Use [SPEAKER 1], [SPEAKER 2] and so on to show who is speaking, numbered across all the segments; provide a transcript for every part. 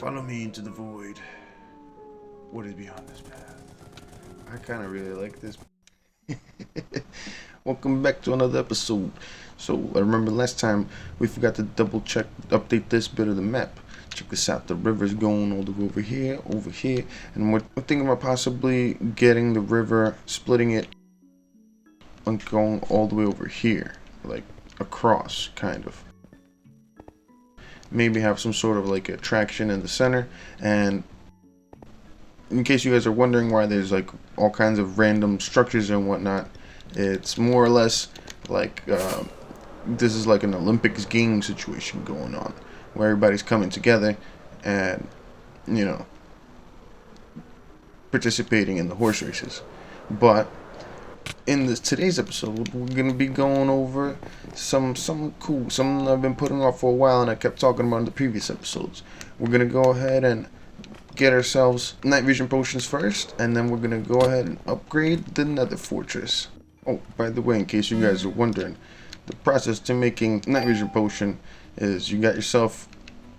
[SPEAKER 1] Follow me into the void. What is beyond this path? I kind of really like this. Welcome back to another episode. So I remember last time we forgot to double check, update this bit of the map. Check this out. The river's going all the way over here, and we're thinking about possibly getting the river, splitting it, and going all the way over here, like across, kind of. Maybe have some sort of like attraction in the center. And in case you guys are wondering why there's like all kinds of random structures and whatnot, it's more or less like this is like an Olympics game situation going on, where everybody's coming together and, you know, participating in the horse races. But in today's episode, we're gonna be going over something cool, something I've been putting off for a while, and I kept talking about in the previous episodes. We're gonna go ahead and get ourselves night vision potions first, and then we're gonna go ahead and upgrade the Nether Fortress. Oh, by the way, in case you guys are wondering, the process to making night vision potion is you got yourself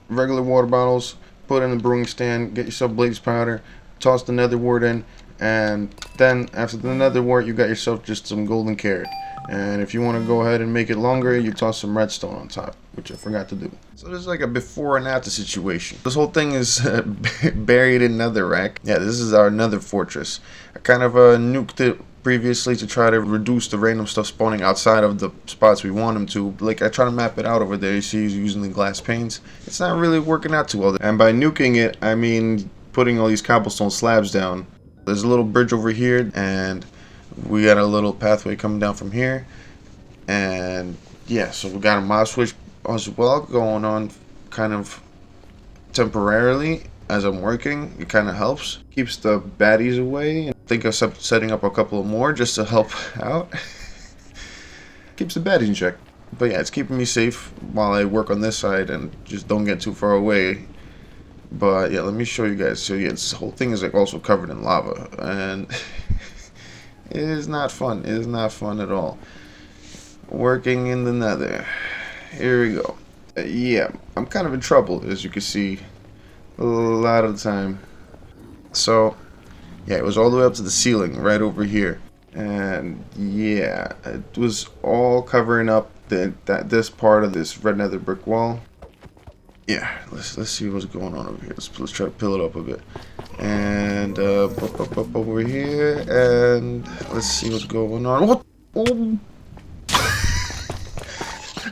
[SPEAKER 1] regular water bottles, put in the brewing stand, get yourself blaze powder, toss the nether wart in, and then after the nether wart you got yourself just some golden carrot. And if you want to go ahead and make it longer, you toss some redstone on top, which I forgot to do. So there's like a before and after situation. This whole thing is buried in netherrack. Yeah, this is our Nether Fortress. I kind of nuked it previously to try to reduce the random stuff spawning outside of the spots we want them to. Like, I try to map it out over there. You see he's using the glass panes. It's not really working out too well. And by nuking it, I mean putting all these cobblestone slabs down. There's a little bridge over here, and we got a little pathway coming down from here. And yeah, so we got a mob switch as well going on, kind of temporarily as I'm working. It kind of helps, keeps the baddies away. I think I'm setting up a couple more just to help out. Keeps the baddies in check. But yeah, it's keeping me safe while I work on this side and just don't get too far away. But yeah, let me show you guys. So yeah, this whole thing is like also covered in lava, and it is not fun. It is not fun at all. Working in the nether. Here we go. Yeah, I'm kind of in trouble, as you can see, a lot of the time. So yeah, it was all the way up to the ceiling right over here, and yeah, it was all covering up this part of this red nether brick wall. Yeah, let's see what's going on over here. Let's try to peel it up a bit, and up over here, and let's see what's going on. What? Oh.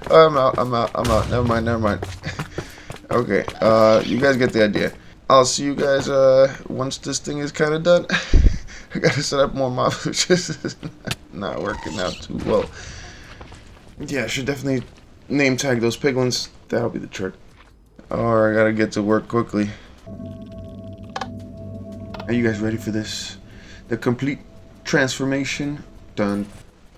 [SPEAKER 1] I'm out. Never mind. Okay, you guys get the idea. I'll see you guys once this thing is kind of done. I gotta set up more mobs, which is not working out too well. Yeah, I should definitely name tag those piglins. That'll be the trick. Alright, I gotta get to work quickly. Are you guys ready for this? The complete transformation. Dun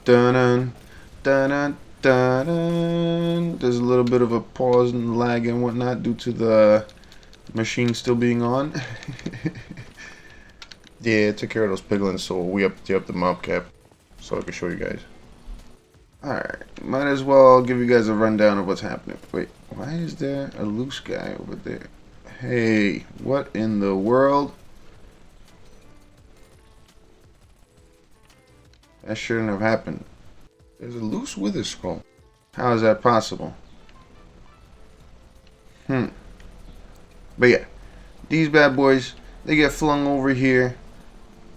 [SPEAKER 1] dun dun dun dun dun dun. There's a little bit of a pause and lag and whatnot due to the machine still being on. Yeah, took care of those piglins, so we upped the mob cap so I can show you guys. Alright, might as well give you guys a rundown of what's happening. Wait, why is there a loose guy over there? Hey, what in the world? That shouldn't have happened. There's a loose wither skull. How is that possible? But yeah, these bad boys, they get flung over here,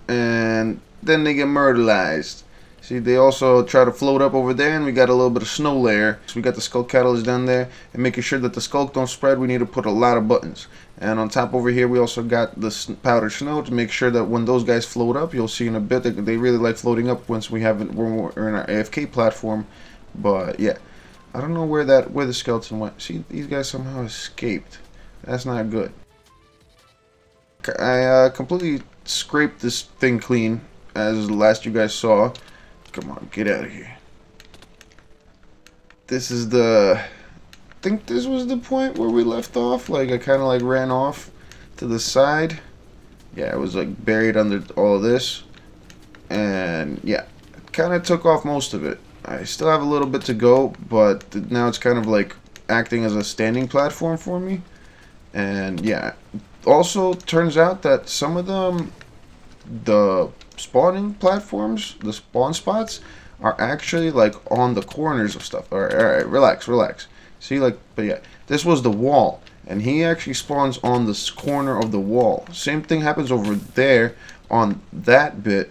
[SPEAKER 1] and then they get murderized. See, they also try to float up over there, and we got a little bit of snow layer. So we got the skull catalyst down there, and making sure that the skulk don't spread, we need to put a lot of buttons. And on top over here, we also got the powdered snow to make sure that when those guys float up, you'll see in a bit that they really like floating up once we're in our AFK platform. But yeah, I don't know where the skeleton went. See, these guys somehow escaped. That's not good. I completely scraped this thing clean, as last you guys saw. Come on, get out of here. This is I think this was the point where we left off. Like, I kind of like ran off to the side. Yeah, it was like buried under all of this. And yeah, kind of took off most of it. I still have a little bit to go, but now it's kind of like acting as a standing platform for me. And yeah, also turns out that some of them, the spawning platforms, the spawn spots, are actually like on the corners of stuff. All right, relax, relax. See, like, but yeah, this was the wall, and he actually spawns on this corner of the wall. Same thing happens over there on that bit.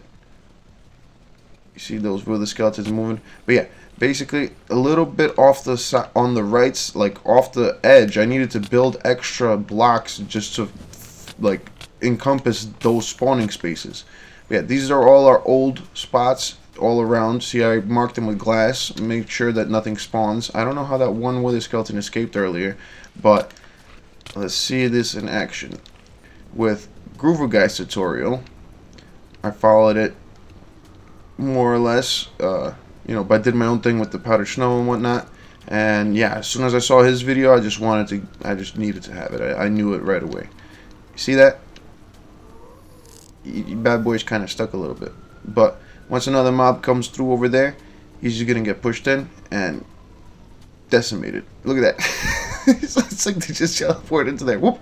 [SPEAKER 1] You see those where the skeletons moving? But yeah, basically a little bit off the side, on the right, like off the edge, I needed to build extra blocks just to like encompass those spawning spaces. But yeah, these are all our old spots all around. See, I marked them with glass, make sure that nothing spawns. I don't know how that one wither skeleton escaped earlier, but let's see this in action. With Groover Guy's tutorial, I followed it more or less, you know, but I did my own thing with the powdered snow and whatnot. And yeah, as soon as I saw his video, I just needed to have it. I knew it right away. You see that? Bad boy's kind of stuck a little bit, but once another mob comes through over there, he's just gonna get pushed in and decimated. Look at that. It's like they just teleported into there. Whoop!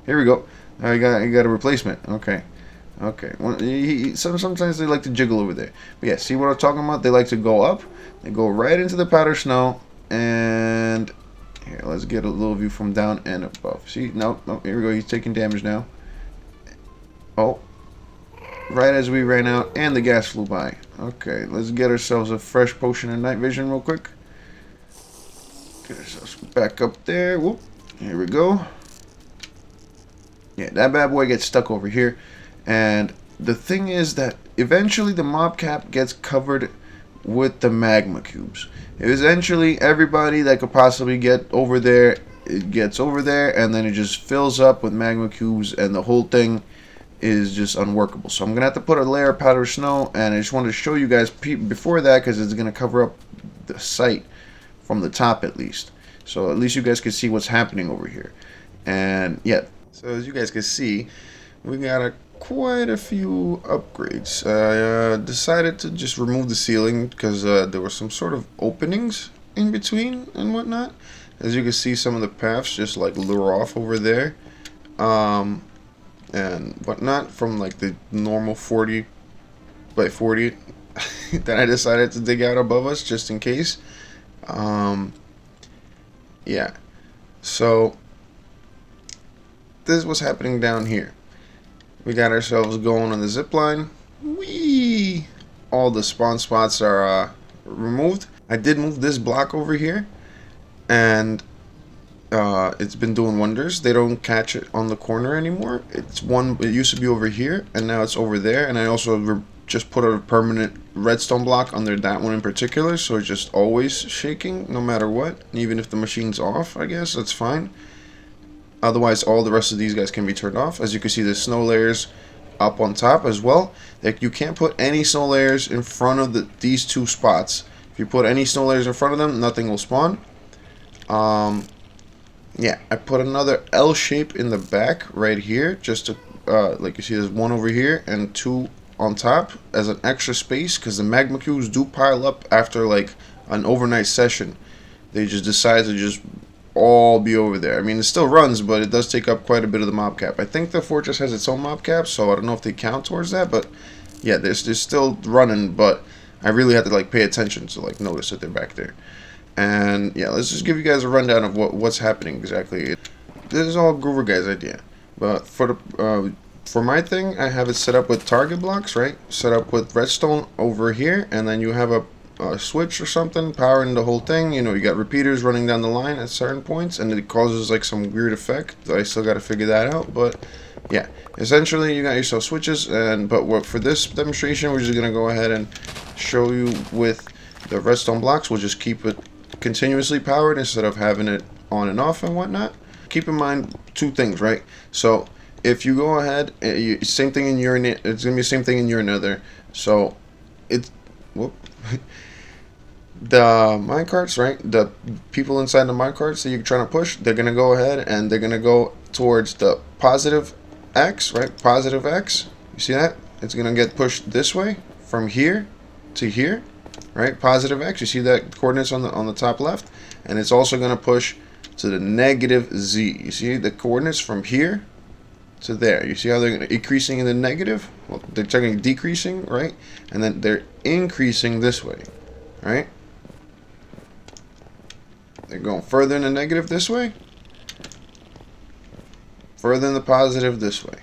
[SPEAKER 1] Here we go. Now you got a replacement. Okay. Okay. Well, sometimes they like to jiggle over there. But yeah, see what I'm talking about? They like to go up. They go right into the powder snow. And here, let's get a little view from down and above. See? No, here we go. He's taking damage now. Oh. Right as we ran out and the gas flew by. Okay, let's get ourselves a fresh potion of night vision real quick. Get ourselves back up there. Whoop. Here we go. Yeah, that bad boy gets stuck over here. And the thing is that eventually the mob cap gets covered with the magma cubes. Eventually everybody that could possibly get over there, it gets over there, and then it just fills up with magma cubes, and the whole thing is just unworkable. So I'm gonna have to put a layer of powdered snow, and I just wanted to show you guys before that, because it's gonna cover up the site from the top at least. So at least you guys can see what's happening over here. And yeah, so as you guys can see, we got quite a few upgrades. I decided to just remove the ceiling because there were some sort of openings in between and whatnot. As you can see, some of the paths just like lure off over there. And whatnot from like the normal 40 by 40 that I decided to dig out above us just in case. Yeah, so this is what's happening down here. We got ourselves going on the zip line. Whee! All the spawn spots are removed. I did move this block over here, and it's been doing wonders. They don't catch it on the corner anymore. It used to be over here, and now it's over there. And I also just put a permanent redstone block under that one in particular, so it's just always shaking no matter what. Even if the machine's off, I guess that's fine. Otherwise, all the rest of these guys can be turned off. As you can see, the snow layers up on top as well. Like, you can't put any snow layers in front of these two spots. If you put any snow layers in front of them, nothing will spawn. Yeah, I put another L shape in the back right here, just to, like you see, there's one over here and two on top as an extra space, because the magma cubes do pile up after like an overnight session. They just decide to just all be over there. I mean, it still runs, but it does take up quite a bit of the mob cap. I think the fortress has its own mob cap, so I don't know if they count towards that, but yeah, they're still running, but I really had to like pay attention to like notice that they're back there. And yeah, let's just give you guys a rundown of what's happening exactly. This is all Groover Guy's idea, but for my thing, I have it set up with target blocks, right? Set up with redstone over here, and then you have a switch or something powering the whole thing. You know, you got repeaters running down the line at certain points, and it causes like some weird effect. I still got to figure that out, but yeah, essentially you got yourself switches. But for this demonstration, we're just gonna go ahead and show you with the redstone blocks. We'll just keep it continuously powered instead of having it on and off and whatnot. Keep in mind two things, right? So if you go ahead, same thing in your, it's gonna be the same thing in your Nether. So it's the minecarts, right? The people inside the minecarts that you're trying to push, they're gonna go ahead and they're gonna go towards the positive X, right? Positive X. You see that? It's gonna get pushed this way from here to here, right? Positive X. You see that coordinates on the top left, and it's also gonna push to the negative Z. You see the coordinates from here to there. You see how they're increasing in the negative? Well, they're technically decreasing, right? And then they're increasing this way, right? They're going further in the negative this way, further in the positive this way.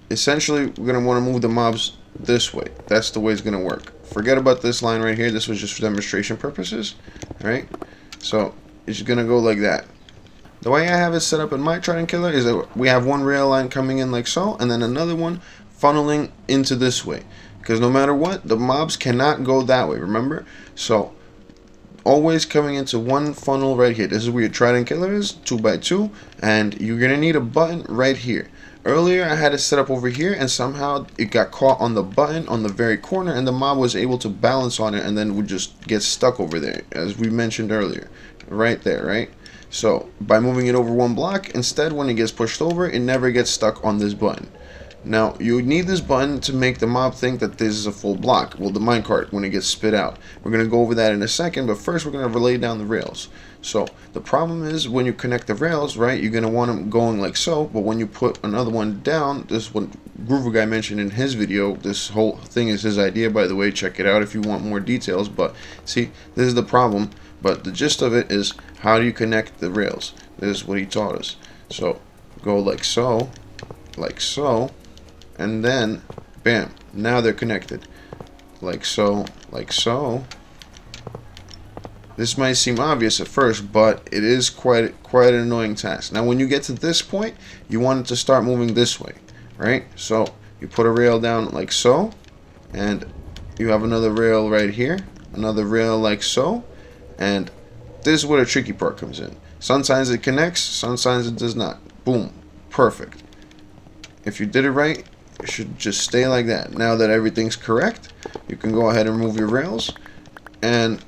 [SPEAKER 1] Essentially, we're going to want to move the mobs this way. That's the way it's going to work. Forget about this line right here. This was just for demonstration purposes, right? So it's going to go like that. The way I have it set up in my Trident killer is that we have one rail line coming in like so, and then another one funneling into this way. Because no matter what, the mobs cannot go that way, remember? So always coming into one funnel right here. This is where your Trident killer is, 2x2, and you're going to need a button right here. Earlier I had it set up over here, and somehow it got caught on the button on the very corner, and the mob was able to balance on it and then would just get stuck over there, as we mentioned earlier. Right there, right? So by moving it over one block, instead when it gets pushed over, it never gets stuck on this button. Now you need this button to make the mob think that this is a full block. Well, the minecart when it gets spit out. We're going to go over that in a second, but first we're going to lay down the rails. So the problem is when you connect the rails, right, you're going to want them going like so, but when you put another one down, this is what Groover Guy mentioned in his video. This whole thing is his idea, by the way. Check it out if you want more details. But see, this is the problem. But the gist of it is, how do you connect the rails? This is what he taught us. So go like so, and then bam, now they're connected. Like so, like so. This might seem obvious at first, but it is quite an annoying task. Now when you get to this point, you want it to start moving this way, right? So you put a rail down like so, and you have another rail right here, another rail like so. And this is where the tricky part comes in. Sometimes it connects, sometimes it does not. Boom. Perfect. If you did it right, it should just stay like that. Now that everything's correct, you can go ahead and remove your rails and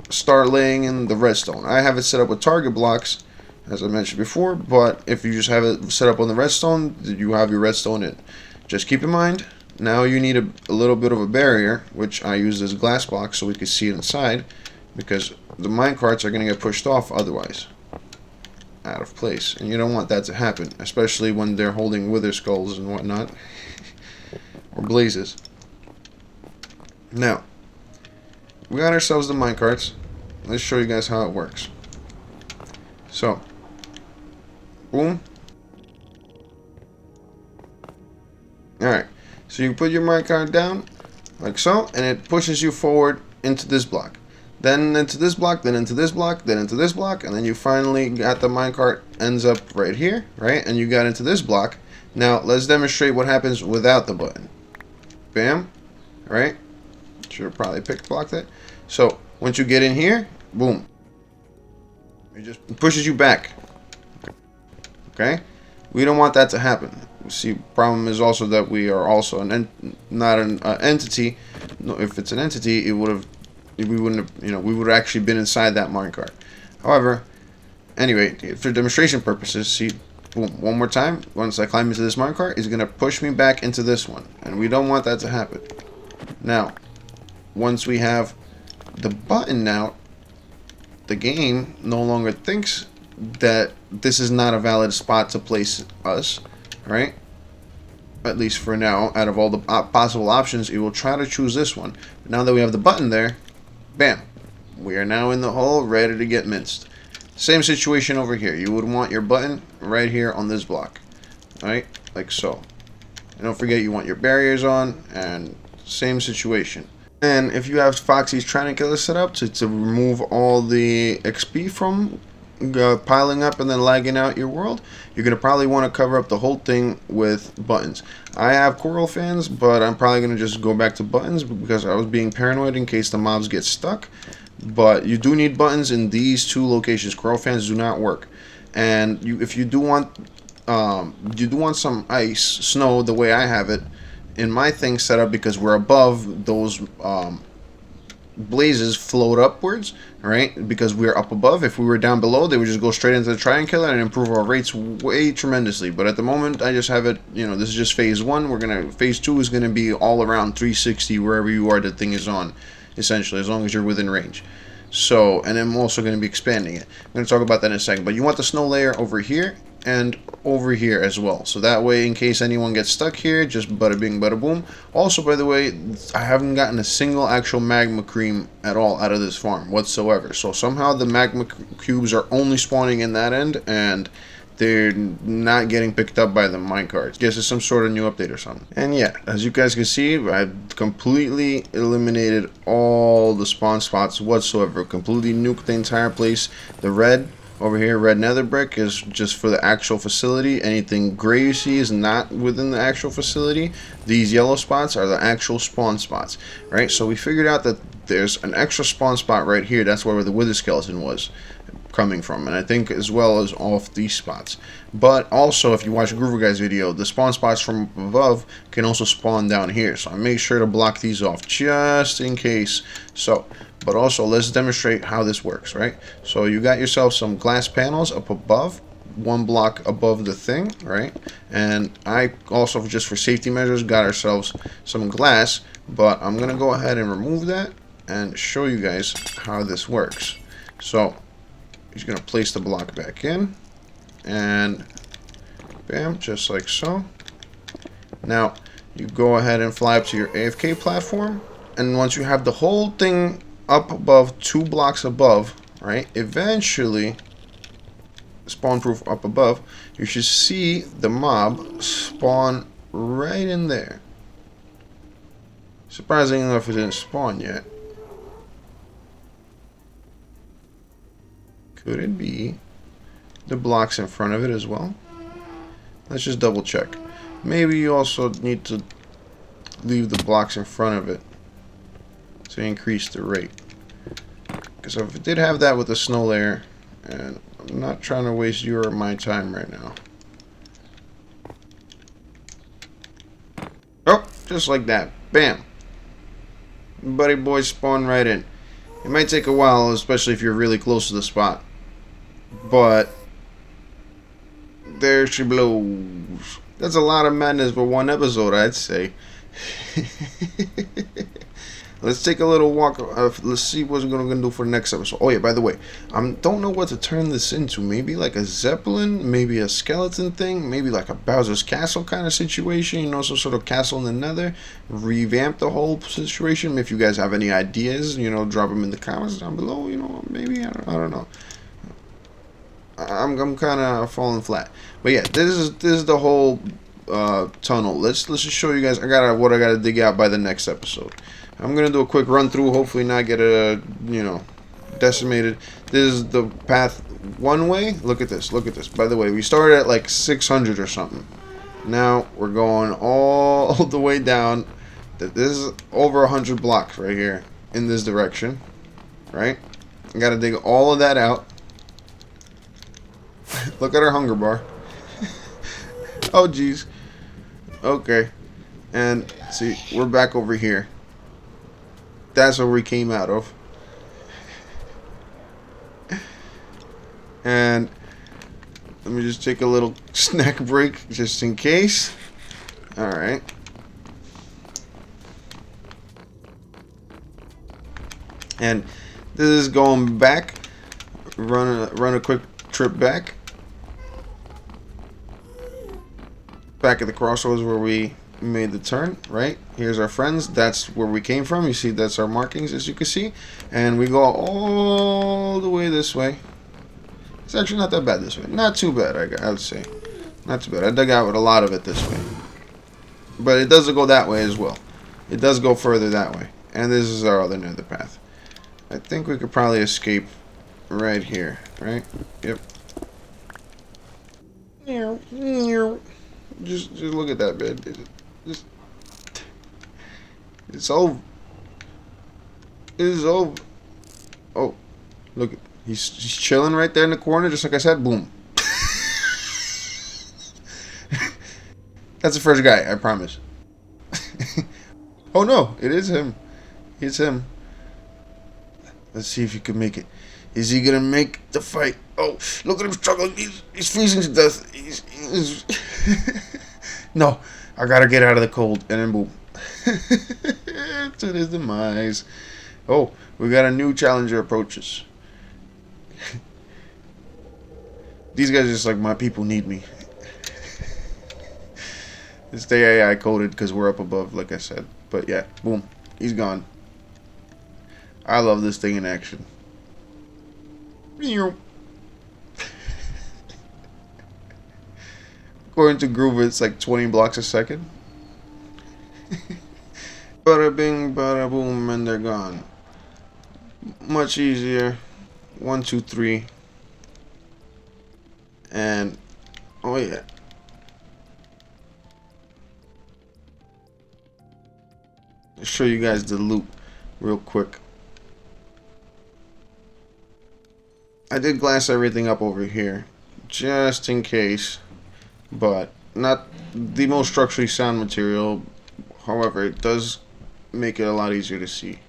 [SPEAKER 1] start laying in the redstone. I have it set up with target blocks, as I mentioned before, but if you just have it set up on the redstone, you have your redstone in. Just keep in mind, now you need a little bit of a barrier, which I use this glass block so we can see it inside. Because the minecarts are going to get pushed off otherwise. Out of place. And you don't want that to happen. Especially when they're holding wither skulls and whatnot. Or blazes. Now, we got ourselves the minecarts. Let's show you guys how it works. So, boom. Alright. So you put your minecart down. Like so. And it pushes you forward into this block. Then into this block, then into this block, then into this block, and then you finally got the minecart ends up right here, right? And you got into this block. Now, let's demonstrate what happens without the button. Bam. Right? Should have probably picked the block there. So, once you get in here, boom. It just pushes you back. Okay? We don't want that to happen. See, problem is also that we are also not an entity. No, if it's an entity, it would have... we wouldn't have, we would have actually been inside that minecart. However, anyway, for demonstration purposes, see, boom, one more time. Once I climb into this minecart, it's going to push me back into this one. And we don't want that to happen. Now, once we have the button out, the game no longer thinks that this is not a valid spot to place us, right? At least for now, out of all the possible options, it will try to choose this one. But now that we have the button there, bam, we are now in the hole, ready to get minced. Same situation over here. You would want your button right here on this block, right? Like so. And don't forget you want your barriers on, and same situation. And if you have Foxy's Trident killer set up to remove all the XP from piling up and then lagging out your world, you're going to probably want to cover up the whole thing with buttons. I have coral fans, but I'm probably going to just go back to buttons because I was being paranoid in case the mobs get stuck. But you do need buttons in these two locations. Coral fans do not work. And if you do want some ice, snow, the way I have it in my thing set up, because we're above those blazes float upwards, right? Because we're up above. If we were down below, they would just go straight into the Trident killer and improve our rates way tremendously. But at the moment, I just have it, this is just phase 1. Phase 2 is gonna be all around 360 wherever you are the thing is on, essentially, as long as you're within range. So, and I'm also going to be expanding it. I'm going to talk about that in a second. But you want the snow layer over here and over here as well. So that way, in case anyone gets stuck here, just bada bing, bada boom. Also, by the way, I haven't gotten a single actual magma cream at all out of this farm whatsoever. So somehow the magma cubes are only spawning in that end, and they're not getting picked up by the minecarts. Guess it's some sort of new update or something. And yeah, as you guys can see, I've completely eliminated all the spawn spots whatsoever. Completely nuked the entire place. The red over here, red nether brick, is just for the actual facility. Anything gray you see is not within the actual facility. These yellow spots are the actual spawn spots, right? So we figured out that there's an extra spawn spot right here. That's where the wither skeleton was coming from, and I think as well as off these spots. But also, if you watch Groover Guy's video, the spawn spots from above can also spawn down here, so I make sure to block these off just in case. So, but also let's demonstrate how this works, right? So you got yourself some glass panels up above, one block above the thing, right? And I also, just for safety measures, got ourselves some glass, but I'm gonna go ahead and remove that and show you guys how this works. So he's going to place the block back in, and bam, just like so. Now, you go ahead and fly up to your AFK platform, and once you have the whole thing up above, 2 blocks above, right, eventually, spawn proof up above, you should see the mob spawn right in there. Surprisingly enough, it didn't spawn yet. Could it be the blocks in front of it as well? Let's just double check. Maybe you also need to leave the blocks in front of it to increase the rate. Because if it did have that with the snow layer, and I'm not trying to waste your or my time right now. Oh, just like that. Bam. Buddy boys spawn right in. It might take a while, especially if you're really close to the spot. But there she blows. That's a lot of madness for one episode, I'd say. Let's take a little walk. Let's see what we're gonna do for the next episode. Oh yeah, by the way, I don't know what to turn this into. Maybe like a zeppelin, maybe a skeleton thing, maybe like a Bowser's Castle kind of situation. You know, some sort of castle in the Nether. Revamp the whole situation. If you guys have any ideas, you know, drop them in the comments down below. You know, maybe I don't know. I'm kind of falling flat, but yeah, this is the whole tunnel. Let's just show you guys. What I gotta dig out by the next episode. I'm gonna do a quick run through. Hopefully not get decimated. This is the path one way. Look at this. Look at this. By the way, we started at like 600 or something. Now we're going all the way down. This is over 100 blocks right here in this direction. Right? I gotta dig all of that out. Look at our hunger bar. Oh, geez. Okay. And see, we're back over here. That's where we came out of. And let me just take a little snack break just in case. Alright. And this is going back. Run a quick trip back. Back at the crossroads where we made the turn, right? Here's our friends. That's where we came from. You see, that's our markings, as you can see. And we go all the way this way. It's actually not that bad this way. Not too bad, I would say. Not too bad. I dug out with a lot of it this way. But it doesn't go that way as well. It does go further that way. And this is our other nether path. I think we could probably escape right here, right? Yep. Just look at that, man. It's over. It is over. Oh, look, he's chilling right there in the corner, just like I said. Boom. That's the first guy, I promise. Oh no, it is him. It's him. Let's see if he can make it. Is he gonna make the fight? Oh, look at him struggling. He's freezing to death. He's No, I gotta get out of the cold. And then boom. To his demise. Oh, we got a new challenger approaches. These guys are just like, my people need me. Stay AI coded because we're up above, like I said. But yeah, boom. He's gone. I love this thing in action. According to Groover, it's like 20 blocks a second. Bada bing, bada boom, and they're gone. Much easier. 1, 2, 3. And, oh yeah. I'll show you guys the loop real quick. I did glass everything up over here, just in case, but not the most structurally sound material. However, it does make it a lot easier to see.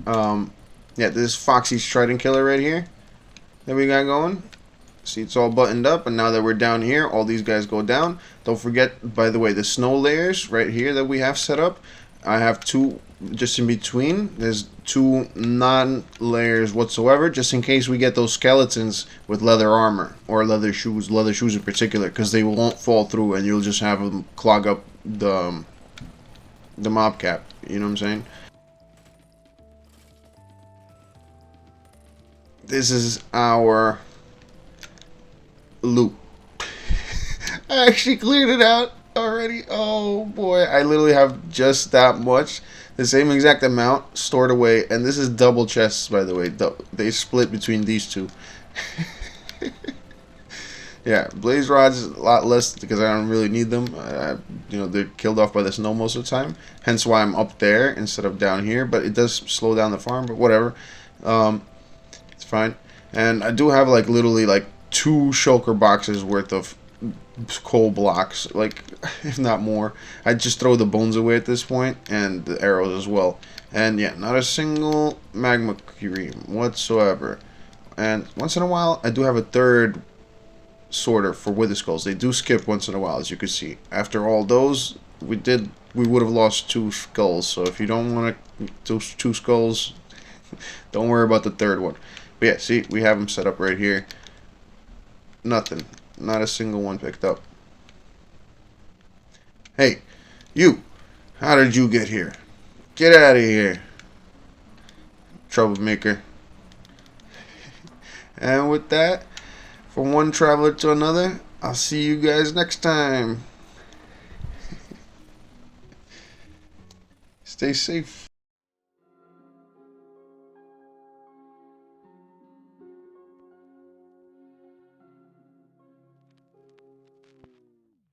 [SPEAKER 1] Yeah, this is Foxy's Trident killer right here that we got going. See, it's all buttoned up, and now that we're down here, all these guys go down. Don't forget, by the way, the snow layers right here that we have set up. I have 2 just in between. There's 2 non-layers whatsoever, just in case we get those skeletons with leather armor or leather shoes in particular, because they won't fall through, and you'll just have them clog up the mob cap. You know what I'm saying? This is our loop. I actually cleared it out already. Oh boy, I literally have just that much, the same exact amount stored away, and this is double chests, by the way. They split between these 2. Yeah, blaze rods a lot less because I don't really need them. You know, they're killed off by the snow most of the time, hence why I'm up there instead of down here. But it does slow down the farm, but whatever. It's fine. And I do have like literally like 2 shulker boxes worth of coal blocks, like, if not more. I just throw the bones away at this point, and the arrows as well. And yeah, not a single magma cream whatsoever. And once in a while, I do have a 3rd sorter for wither skulls. They do skip once in a while, as you can see. After all those, we would have lost 2 skulls. So if you don't want those 2 skulls, don't worry about the 3rd one. But yeah, see, we have them set up right here. Nothing. Not a single one picked up. Hey, you! How did you get here? Get out of here, troublemaker. And with that, from one traveler to another, I'll see you guys next time. Stay safe.